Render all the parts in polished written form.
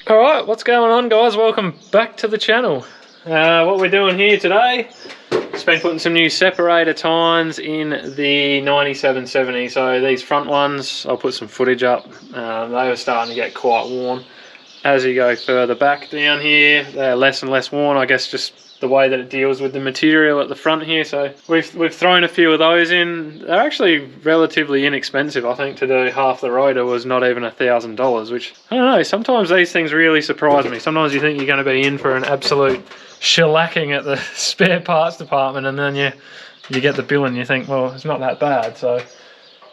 Alright, what's going on guys? Welcome back to the channel. What we're doing here today, just been putting some new separator tines in the 9770. So these front ones, I'll put some footage up. They were starting to get quite worn. As you go further back down here, they're less and less worn, I guess just the way that it deals with the material at the front here. So we've thrown a few of those in. They're actually relatively inexpensive. I think to do half the rotor was not even $1,000, which, I don't know, sometimes these things really surprise me. Sometimes you think you're going to be in for an absolute shellacking at the spare parts department, and then you get the bill and you think, well, it's not that bad. So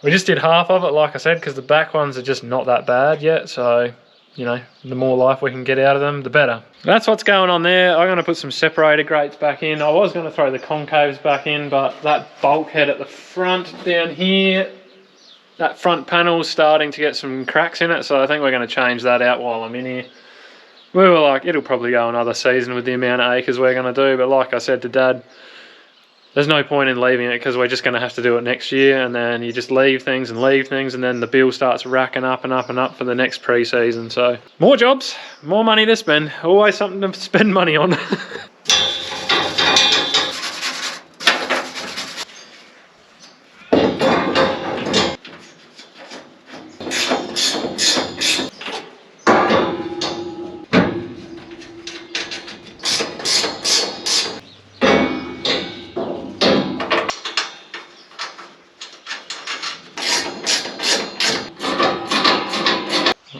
we just did half of it, like I said, because the back ones are just not that bad yet. So, you know, the more life we can get out of them, the better. That's what's going on there. I'm going to put some separator grates back in. I was going to throw the concaves back in, but that bulkhead at the front down here, that front panel's starting to get some cracks in it, so I think we're going to change that out while I'm in here. We were like, it'll probably go another season with the amount of acres we're going to do, but like I said to Dad, there's no point in leaving it because we're just going to have to do it next year, and then you just leave things, and then the bill starts racking up and up and up for the next pre-season. So more jobs, more money to spend, always something to spend money on.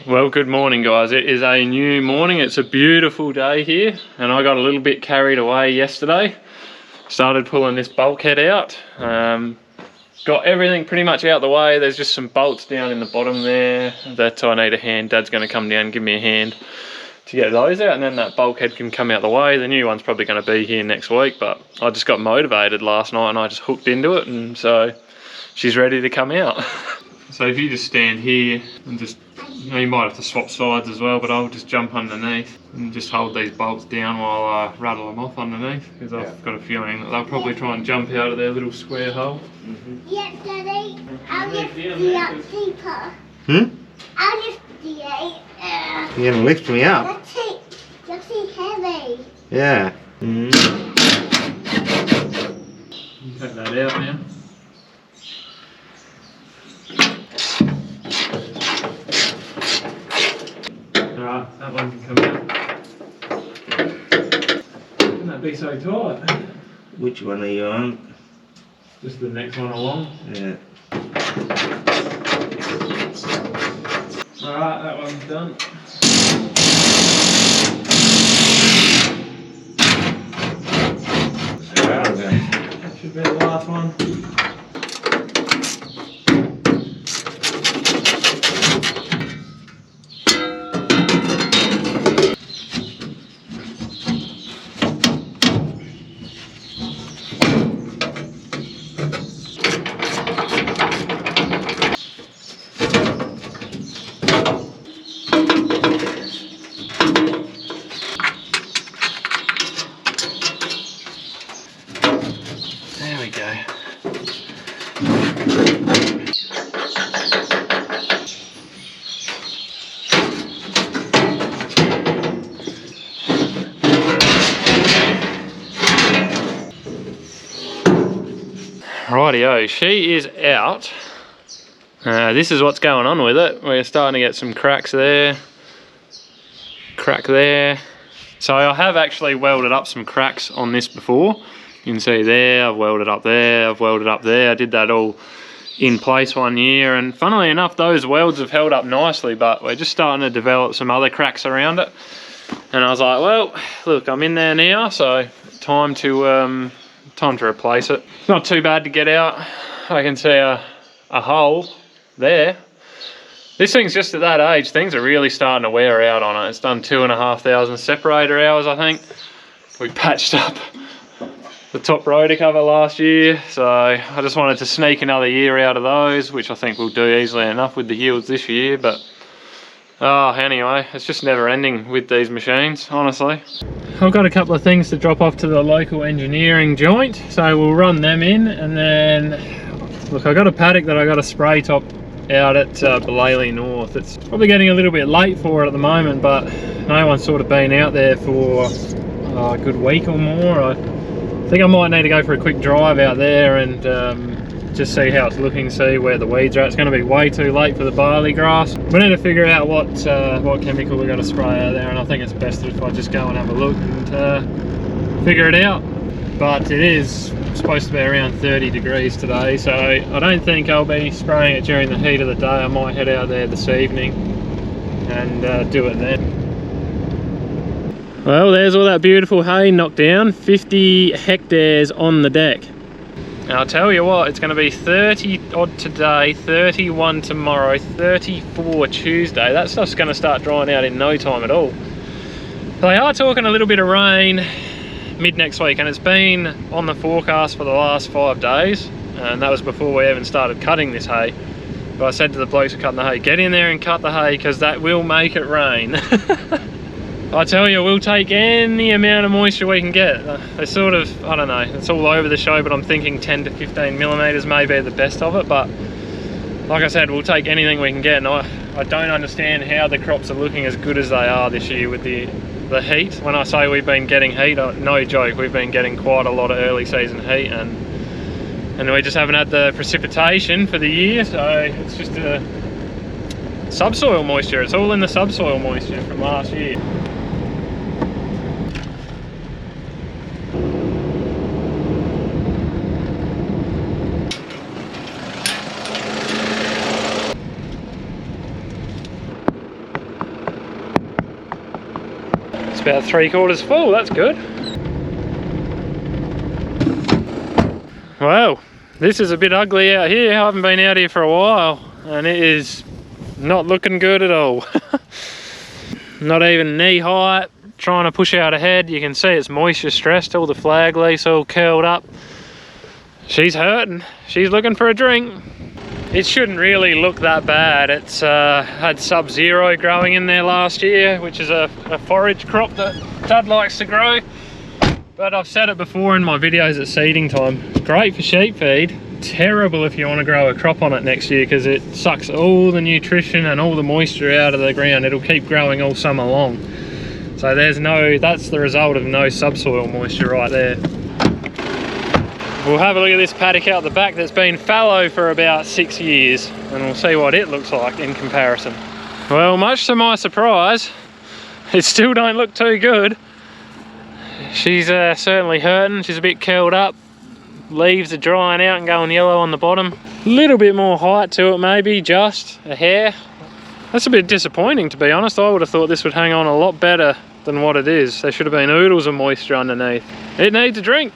Well, good morning guys. It is a new morning. It's a beautiful day here, and I got a little bit carried away yesterday. Started pulling this bulkhead out. Got everything pretty much out the way. There's just some bolts down in the bottom there that I need a hand. Dad's going to come down and give me a hand to get those out, and then that bulkhead can come out the way. The new one's probably going to be here next week, but I just got motivated last night and I just hooked into it, and so she's ready to come out. So if you just stand here and just, you might have to swap sides as well, but I'll just jump underneath and just hold these bolts down while I rattle them off underneath, because I've got a feeling that they'll probably try and jump out of their little square hole. Yes, Daddy. I'll lift you up deeper. I'll lift you up. You're going to lift me up? That's heavy. Yeah. You take that out now. Alright, that one can come out. Shouldn't that be so tight? Which one are you on? Just the next one along. Yeah. Alright, that one's done. That should be the last one. There we go. Rightio, she is out. This is what's going on with it. We're starting to get some cracks there, crack there. So I have actually welded up some cracks on this before. You can see there, I've welded up there, I've welded up there. I did that all in place one year, and funnily enough those welds have held up nicely, but we're just starting to develop some other cracks around it. And I was like, well, look, I'm in there now, so time to replace it. It's not too bad to get out. I can see a hole there. This thing's just at that age, things are really starting to wear out on it. It's done 2,500 separator hours, I think. We patched up the top rotor cover last year, so I just wanted to sneak another year out of those, which I think we'll do easily enough with the yields this year. But anyway, it's just never ending with these machines, honestly. I've got a couple of things to drop off to the local engineering joint, so we'll run them in. And then look, I got a paddock that I got a spray top out at Belaley North. It's probably getting a little bit late for it at the moment, but no one's sort of been out there for a good week or more. I think I might need to go for a quick drive out there and just see how it's looking, see where the weeds are at. It's going to be way too late for the barley grass. We need to figure out what chemical we're going to spray out there, and I think it's best if I just go and have a look and figure it out. But it is supposed to be around 30 degrees today, so I don't think I'll be spraying it during the heat of the day. I might head out there this evening and do it then. Well, there's all that beautiful hay knocked down, 50 hectares on the deck. Now I'll tell you what, it's going to be 30 odd today, 31 tomorrow, 34 Tuesday. That stuff's going to start drying out in no time at all. They are talking a little bit of rain mid next week, and it's been on the forecast for the last 5 days, and that was before we even started cutting this hay. But I said to the blokes who cut the hay, get in there and cut the hay, because that will make it rain. I tell you, we'll take any amount of moisture we can get. They sort of, I don't know, it's all over the show, but I'm thinking 10 to 15 millimeters may be the best of it. But like I said, we'll take anything we can get. And I don't understand how the crops are looking as good as they are this year with the heat. When I say we've been getting heat, no joke, we've been getting quite a lot of early season heat, and we just haven't had the precipitation for the year, so it's just a subsoil moisture. It's all in the subsoil moisture from last year. About 3/4 full, that's good. Well, this is a bit ugly out here. I haven't been out here for a while, and it is not looking good at all. Not even knee height, trying to push out ahead. You can see it's moisture stressed, all the flag leaves all curled up. She's hurting, she's looking for a drink. It shouldn't really look that bad. It's had sub-zero growing in there last year, which is a forage crop that Dad likes to grow. But I've said it before in my videos at seeding time, great for sheep feed, terrible if you want to grow a crop on it next year, because it sucks all the nutrition and all the moisture out of the ground. It'll keep growing all summer long. So that's the result of no subsoil moisture right there. We'll have a look at this paddock out the back that's been fallow for about 6 years, and we'll see what it looks like in comparison. Well, much to my surprise, it still don't look too good. She's certainly hurting. She's a bit curled up. Leaves are drying out and going yellow on the bottom. A little bit more height to it, maybe just a hair. That's a bit disappointing, to be honest. I would have thought this would hang on a lot better than what it is. There should have been oodles of moisture underneath. It needs a drink.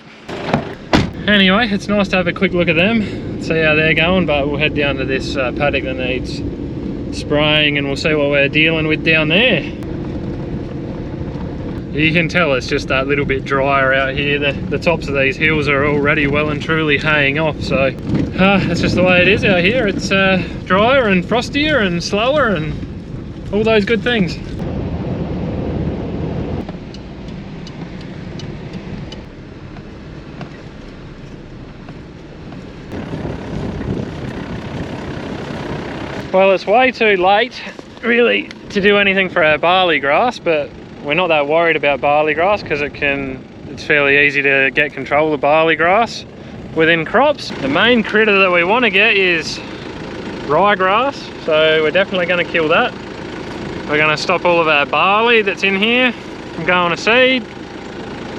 Anyway, it's nice to have a quick look at them, see how they're going, but we'll head down to this paddock that needs spraying, and we'll see what we're dealing with down there. You can tell it's just that little bit drier out here. The tops of these hills are already well and truly haying off, so that's just the way it is out here. It's drier and frostier and slower and all those good things. Well, it's way too late really to do anything for our barley grass, but we're not that worried about barley grass because it's fairly easy to get control of barley grass within crops. The main critter that we want to get is ryegrass, so we're definitely going to kill that. We're going to stop all of our barley that's in here from going to seed,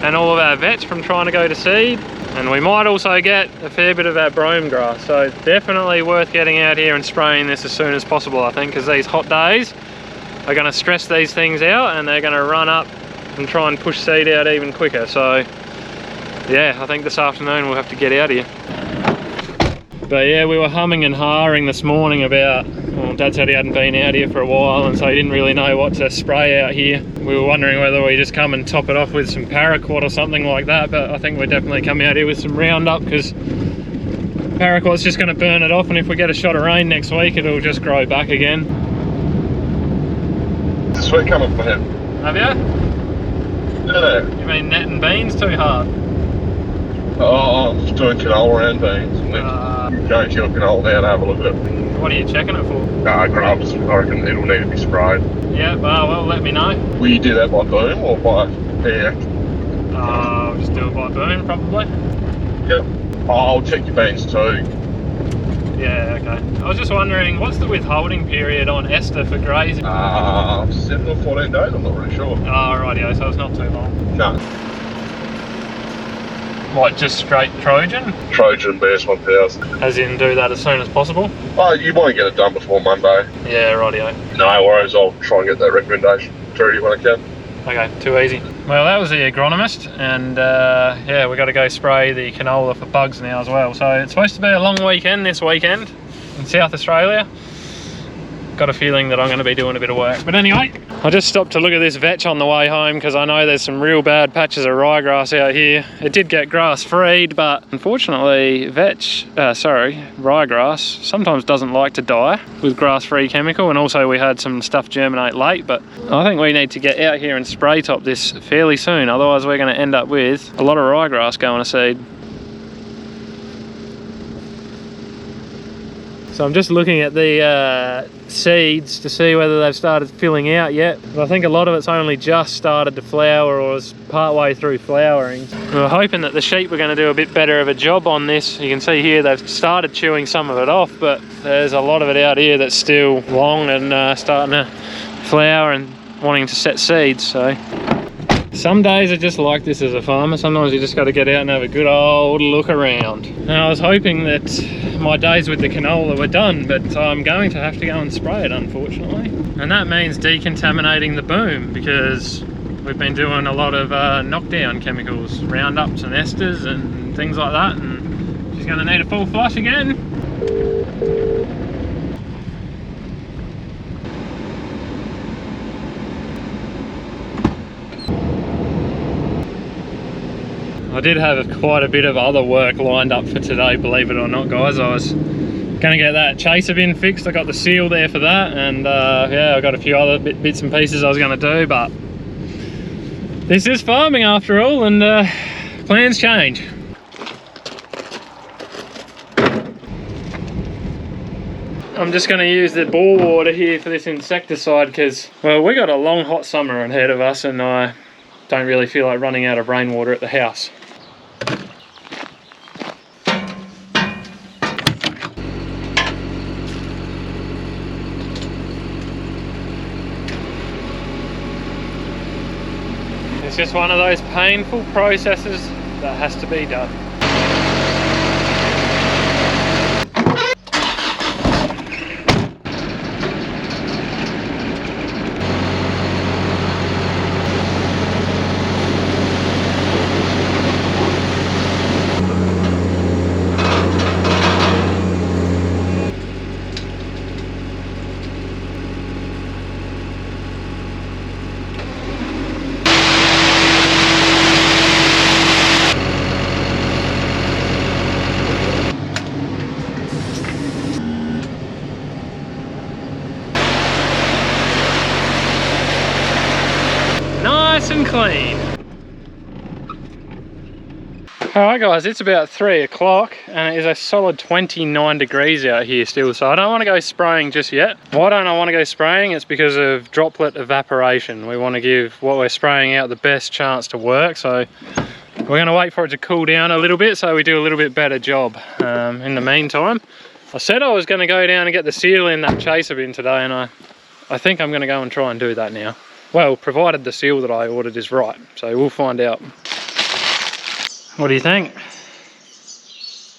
and all of our vets from trying to go to seed. And we might also get a fair bit of that brome grass, so definitely worth getting out here and spraying this as soon as possible, I think, because these hot days are going to stress these things out and they're going to run up and try and push seed out even quicker. So yeah, I think this afternoon we'll have to get out here. But yeah, we were humming and hawing this morning about, well, Dad said he hadn't been out here for a while and so he didn't really know what to spray out here. We were wondering whether we just come and top it off with some paraquat or something like that, but I think we'll definitely come out here with some Roundup, because paraquat's just going to burn it off, and if we get a shot of rain next week it'll just grow back again. There's a sweat coming from him. Have you? Yeah. You mean netting beans too hard? Oh, I'm just doing canola and beans. I'm going to your canola now to have a look at it. What are you checking it for? Grubs. I reckon it'll need to be sprayed. Yeah, well, let me know. Will you do that by boom or by air? I'll just do it by boom, probably. Yep. I'll check your beans too. Yeah, okay. I was just wondering, what's the withholding period on ester for grazing? 7 or 14 days, I'm not really sure. Oh, rightio, so it's not too long. No. What, just straight Trojan? Trojan BS 1000. As in, do that as soon as possible? Oh, you want to get it done before Monday. Yeah, rightio. No worries, I'll try and get that recommendation through you when I can. Okay, too easy. Well, that was the agronomist, and yeah, we got to go spray the canola for bugs now as well. So it's supposed to be a long weekend this weekend in South Australia. Got a feeling that I'm going to be doing a bit of work. But anyway, I just stopped to look at this vetch on the way home because I know there's some real bad patches of ryegrass out here. It did get grass freed, but unfortunately ryegrass sometimes doesn't like to die with grass-free chemical, and also we had some stuff germinate late. But I think we need to get out here and spray top this fairly soon, otherwise we're going to end up with a lot of ryegrass going to seed. So I'm just looking at the seeds to see whether they've started filling out yet. But I think a lot of it's only just started to flower or is part way through flowering. We're hoping that the sheep are going to do a bit better of a job on this. You can see here they've started chewing some of it off, but there's a lot of it out here that's still long and starting to flower and wanting to set seeds. So some days are just like this as a farmer. Sometimes you just got to get out and have a good old look around. Now I was hoping that my days with the canola were done, but I'm going to have to go and spray it, unfortunately. And that means decontaminating the boom, because we've been doing a lot of knockdown chemicals, Roundups and esters and things like that, and she's going to need a full flush again. I did have quite a bit of other work lined up for today, believe it or not, guys. I was going to get that chaser bin fixed. I got the seal there for that, and yeah, I got a few other bits and pieces I was going to do, but this is farming after all, and plans change. I'm just going to use the bore water here for this insecticide because, well, we got a long hot summer ahead of us, and I don't really feel like running out of rainwater at the house. It's just one of those painful processes that has to be done. Nice and clean. Alright guys, it's about 3 o'clock and it is a solid 29 degrees out here still, so I don't want to go spraying just yet. Why don't I want to go spraying? It's because of droplet evaporation. We want to give what we're spraying out the best chance to work, so we're going to wait for it to cool down a little bit so we do a little bit better job. In the meantime, I said I was going to go down and get the seal in that chaser bin today, and I think I'm going to go and try and do that now. Well, provided the seal that I ordered is right, so we'll find out. What do you think?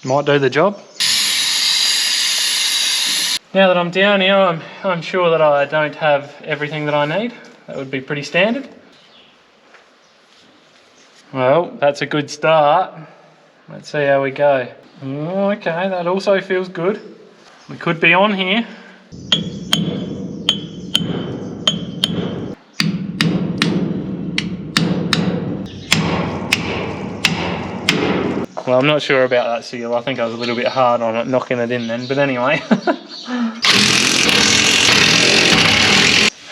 Might do the job. Now that I'm down here, I'm sure that I don't have everything that I need. That would be pretty standard. Well, that's a good start. Let's see how we go. Oh, okay, that also feels good. We could be on here. Well, I'm not sure about that seal. I think I was a little bit hard on it, knocking it in then, but anyway.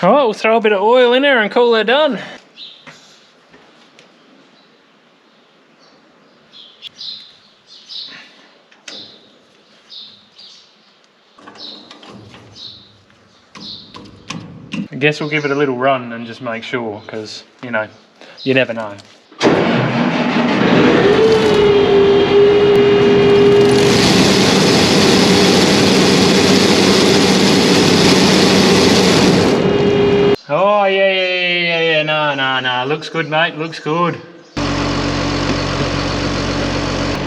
Alright, we'll throw a bit of oil in there and call her done. I guess we'll give it a little run and just make sure, because, you know, you never know. Oh, yeah, no, looks good, mate, looks good.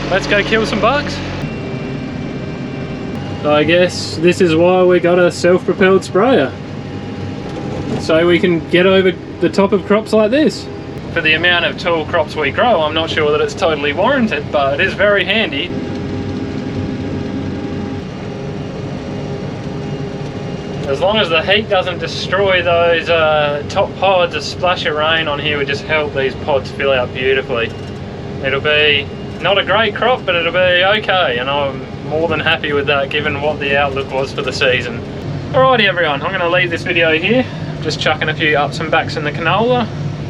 Let's go kill some bugs. So I guess this is why we got a self-propelled sprayer. So we can get over the top of crops like this. For the amount of tall crops we grow, I'm not sure that it's totally warranted, but it is very handy. As long as the heat doesn't destroy those top pods, a splash of rain on here would just help these pods fill out beautifully. It'll be not a great crop, but it'll be okay, and I'm more than happy with that given what the outlook was for the season. Alrighty everyone, I'm going to leave this video here. Just chucking a few ups and backs in the canola.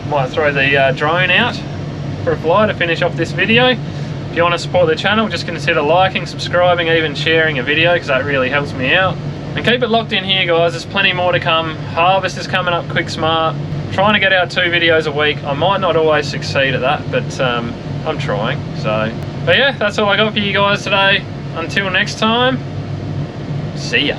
Might throw the drone out for a fly to finish off this video. If you want to support the channel, just consider liking, subscribing, even sharing a video, because that really helps me out. And keep it locked in here guys, there's plenty more to come. Harvest is coming up quick smart. Trying to get out 2 videos a week. I might not always succeed at that, but I'm trying. But yeah, that's all I got for you guys today. Until next time, see ya.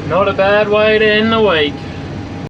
Not a bad way to end the week.